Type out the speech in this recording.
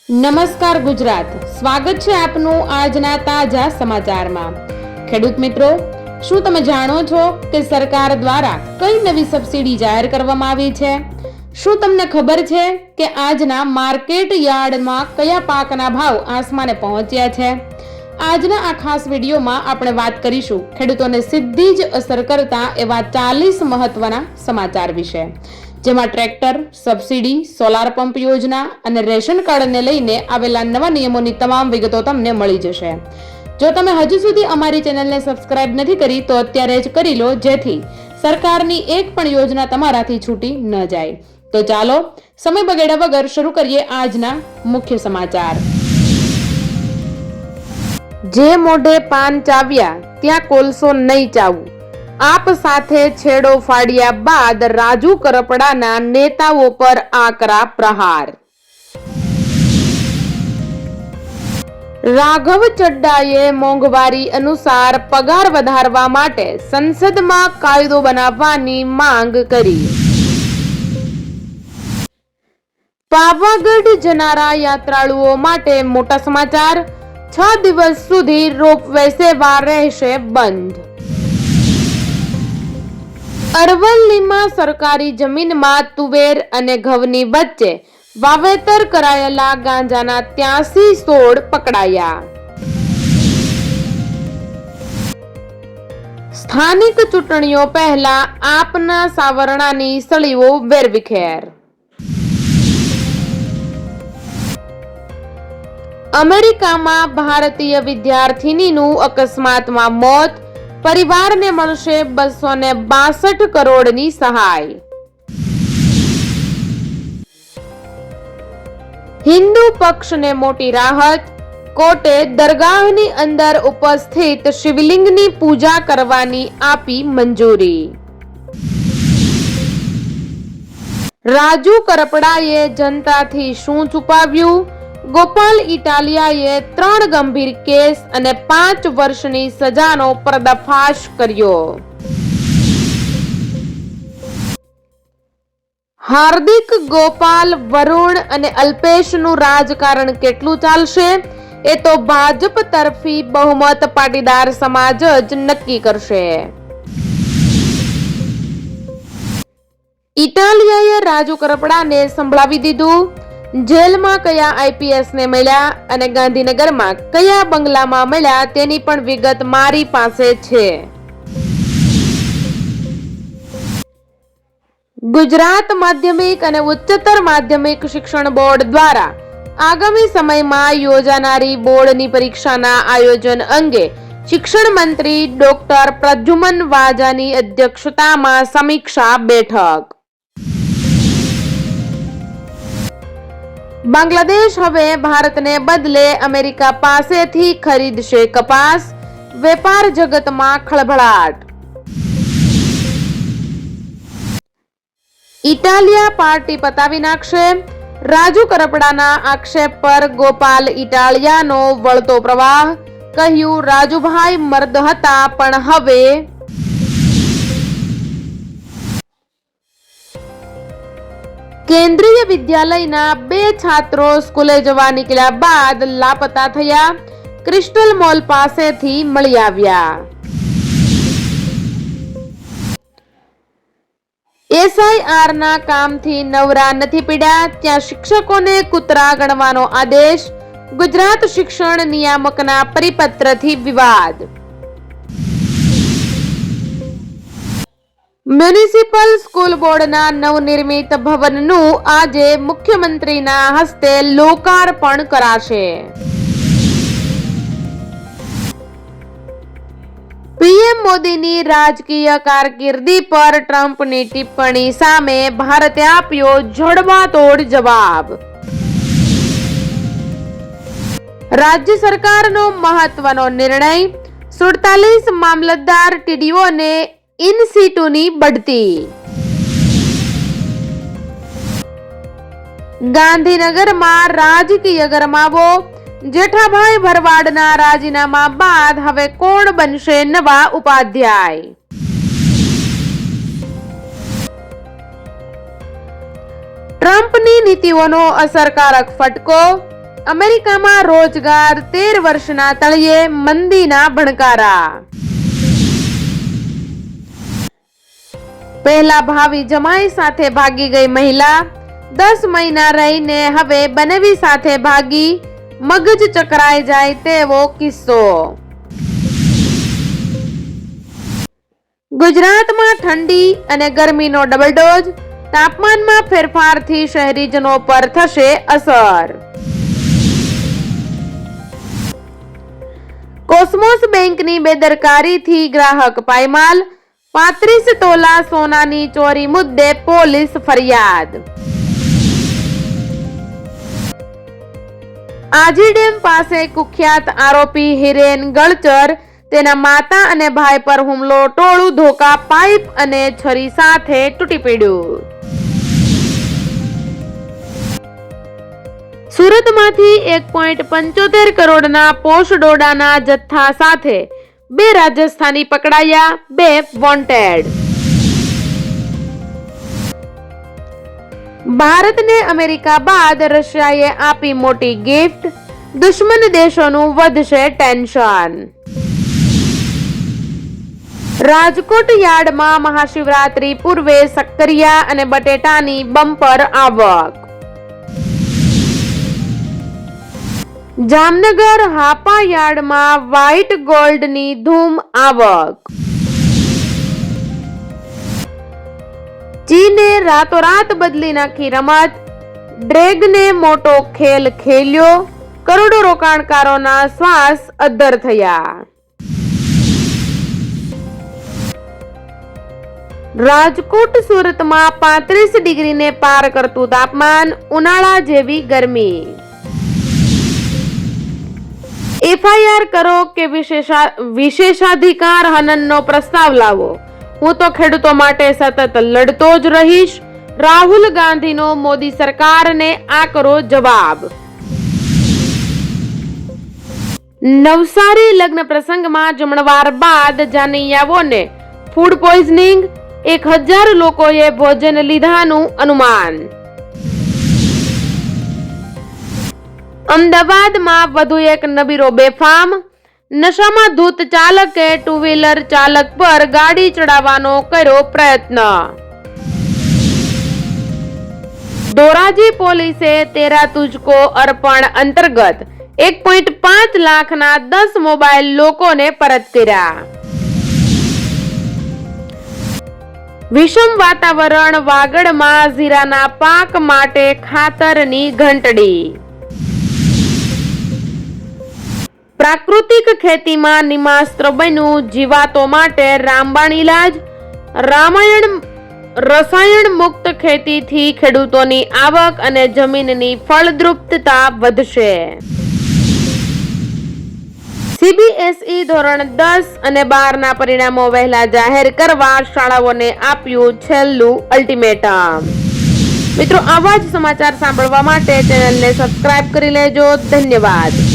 નમસ્કાર ગુજરાત, સ્વાગત છે આપનું આજના તાજા સમાચારમાં। ખેડૂત મિત્રો, શું તમે જાણો છો કે સરકાર દ્વારા કઈ નવી સબસિડી જાહેર કરવામાં આવી છે? શું તમને ખબર છે કે આજના માર્કેટ યાર્ડમાં કયા પાકના ભાવ આસમાને પહોંચ્યા છે? આજના આ ખાસ વિડીયોમાં આપણે વાત કરીશું ખેડૂતોને સીધી જ અસર કરતા એવા 40 મહત્વના સમાચાર વિશે, જેમાં ટ્રેક્ટર, સબસિડી, સોલાર પંપ યોજના અને રેશન કાર્ડને લઈને આવેલા નવા નિયમોની તમામ વિગતો તમને મળી જશે। જો તમે હજુ સુધી અમારી ચેનલને સબસ્ક્રાઇબ નથી કરી તો અત્યારે જ કરી લો, જેથી સરકારની એક પણ યોજના તમારાથી છૂટી ન જાય। તો ચાલો સમય બગાડ્યા વગર શરૂ કરીએ આજના મુખ્ય સમાચાર। જે મોઢે પાન ચાવ્યા ત્યાં કોલસો નહીં ચાવવું, આપ સાથે છેડો ફાડ્યા બાદ રાજુ કરપડાના નેતાઓ પર આકરા પ્રહાર। રાઘવ ચડ્ડાએ મોંઘવારી અનુસાર પગાર વધારવા માટે સંસદમાં કાયદો બનાવવાની માંગ કરી। પાવાગઢ જનારા યાત્રાળુઓ માટે મોટા સમાચાર, 6 દિવસ સુધી રોપવે સેવા રહેશે બંધ। અરવલ્લીમાં સરકારી જમીનમાં તુવેર અને ઘઉંની વચ્ચે વાવેતર કરાયેલા ગાંજાના 83 છોડ પકડાયા। સ્થાનિક ચૂંટણીઓ પહેલા આપના સાવરણાની સળીઓ વેરવિખેર। અમેરિકામાં ભારતીય વિદ્યાર્થિનીનું અકસ્માતમાં મોત, પરિવારને મળશે 262 કરોડની સહાય। હિન્દુ પક્ષને મોટી રાહત, કોર્ટે દરગાહની અંદર ઉપસ્થિત શિવલિંગની પૂજા કરવાની આપી મંજૂરી। રાજુ કરપડાએ જનતાથી શું છુપાવ્યું? ગોપાલ ઇટાલિયાએ 3 ગંભીર કેસ અને 5 વર્ષની સજાનો પર્દાફાશ કર્યો। હાર્દિક, ગોપાલ, વરુણ અને અલ્પેશનું રાજકારણ કેટલું ચાલશે એ તો ભાજપ તરફી બહુમત પાટીદાર સમાજ જ નક્કી કરશે। ઇટાલિયાએ રાજુ કરપડાને સંભળાવી દીધું, જેલમાં કયા આઈપીએસ ને મળ્યા અને ગાંધીનગરમાં કયા બંગલામાં મળ્યા તેની પણ વિગત મારી પાસે છે। ગુજરાત માધ્યમિક અને ઉચ્ચતર માધ્યમિક શિક્ષણ બોર્ડ દ્વારા આગામી સમયમાં યોજાનારી બોર્ડની પરીક્ષાના આયોજન અંગે શિક્ષણ મંત્રી ડોક્ટર પ્રદ્યુમન વાજાની અધ્યક્ષતામાં સમીક્ષા બેઠક। બાંગ્લાદેશ હવે ભારતને બદલે અમેરિકા પાસેથી ખરીદશે કપાસ, વેપાર જગતમાં ખળભળાટ। ઇટાલિયા પાર્ટી પતાવી નાખશે, રાજુ કરપડાના આક્ષેપ પર ગોપાલ ઇટાલિયાનો વળતો પ્રવાહ, કહ્યું રાજુભાઈ મર્દ હતા પણ હવે કેન્દ્રીય વિદ્યાલયના 2 છાત્રો સ્કૂલે જવા નીકળ્યા બાદ લાપતા થયા, ક્રિસ્ટલ મોલ પાસેથી મળી આવ્યા। એસઆઈઆર ના કામથી નવરા નથી પડ્યા ત્યાં શિક્ષકોને કૂતરા ગણવાનો આદેશ, ગુજરાત શિક્ષણ નિયામકના પરિપત્રથી વિવાદ। મ્યુનિસિપલ સ્કૂલ બોર્ડના નવનિર્મિત ભવનનું આજે મુખ્યમંત્રીના હસ્તે લોકાર્પણ કરાશે। પીએમ મોદીની રાજકીય કારકિર્દી પર ટ્રમ્પની ટિપ્પણી સામે ભારતે આપ્યો જડબાતોડ જવાબ। રાજ્ય સરકારનો મહત્વનો નિર્ણય, 47 મામલતદાર ટીડીઓને ઇન સિટુની બઢતી। ગાંધીનગરમાં રાજકીય ગરમાવો, જેઠાભાઈ ભરવાડના રાજીનામા બાદ હવે કોણ બનશે નવા ઉપાધ્યાય? ટ્રમ્પની નીતિઓનો અસરકારક ફટકો, અમેરિકામાં રોજગાર 13 વર્ષના તળિયે મંદીના ભણકારા. પહેલા ભાવિ જમાઈ સાથે ભાગી ગઈ મહિલા, 10 મહિના રહીને હવે બનેવી સાથે ભાગી, મગજ ચકરાઈ જાય તેવો કિસ્સો. ગુજરાતમાં ઠંડી અને ગરમીનો ડબલ ડોઝ, તાપમાનમાં ફેરફારથી શહેરીજનો પર થશે અસર. કોસ્મોસ બેંકની બેદરકારીથી ગ્રાહક પાયમાલ, 35 તોલા સોનાની ચોરી મુદ્દે પોલીસ ફરિયાદ. આજી ડેમ પાસે કુખ્યાત આરોપી હિરેન ગળચર તેના માતા અને ભાઈ પર હુમલો, ટોળું ધોકા પાઇપ અને છરી સાથે તૂટી પડ્યું. સુરતમાંથી 1.75 કરોડના પોષ ડોડાના જથ્થા સાથે 2 રાજસ્થાની પકડાયા, 2 વોન્ટેડ. ભારતને અમેરિકા બાદ રશિયાએ આપી મોટી ગિફ્ટ, દુશ્મન દેશોનું વધશે ટેન્શન. રાજકોટ યાર્ડમાં મહાશિવરાત્રી પૂર્વે શક્કરિયા અને બટેટાની બમ્પર આવક. જામનગર હાપા યાર્ડમાં વ્હાઇટ ગોલ્ડની ધૂમ આવક. ચીને રાતોરાત બદલી નાખી રમત, ડ્રેગને મોટો ખેલ ખેલ્યો, કરોડો રોકાણકારોના શ્વાસ અદ્ધર થયા. રાજકોટ સુરતમાં 35 ડિગ્રીને પાર કરતું તાપમાન, ઉનાળા જેવી ગરમી. એફઆઈઆર કરો કે વિશેષાધિકાર હનનનો પ્રસ્તાવ લાવો, હું તો ખેડૂતો માટે સતત લડતો જ રહીશ. રાહુલ ગાંધીનો મોદી સરકારને આકરો જવાબ. નવસારી લગ્ન પ્રસંગમાં જમણવાર બાદ જાનૈયાઓને ફૂડ પોઈઝનિંગ, 1000 લોકોએ ભોજન લીધાનું અનુમાન. અમદાવાદમાં વધુ એક નબીરો બેફામ, નશામાં ધૂત ચાલકે 2 વ્હીલર ચાલક પર ગાડી ચડાવવાનો કર્યો પ્રયત્ન. ધોરાજી પોલીસે તેરા તુજકો અર્પણ અંતર્ગત 1.5 લાખના 10 મોબાઈલ લોકોને પરત કર્યા. વિષમ વાતાવરણ, વાગડમાં જીરાના પાક માટે ખાતરની ઘંટડી. પ્રાકૃતિક ખેતીમાં નિમાસ્ત્ર બન્યું જીવાતો માટે રામબાણ ઇલાજ. રસાયણ મુક્ત ખેતીથી ખેડૂતોની આવક અને જમીનની ફળદ્રુપતા વધશે. સીબીએસઈ ધોરણ 10 અને 12ના પરિણામો વહેલા જાહેર કરવા શાળાઓને આપ્યું છેલ્લું અલ્ટિમેટમ. મિત્રો, આવા જ સમાચાર સાંભળવા માટે ચેનલને સબસ્ક્રાઇબ કરી લેજો. ધન્યવાદ.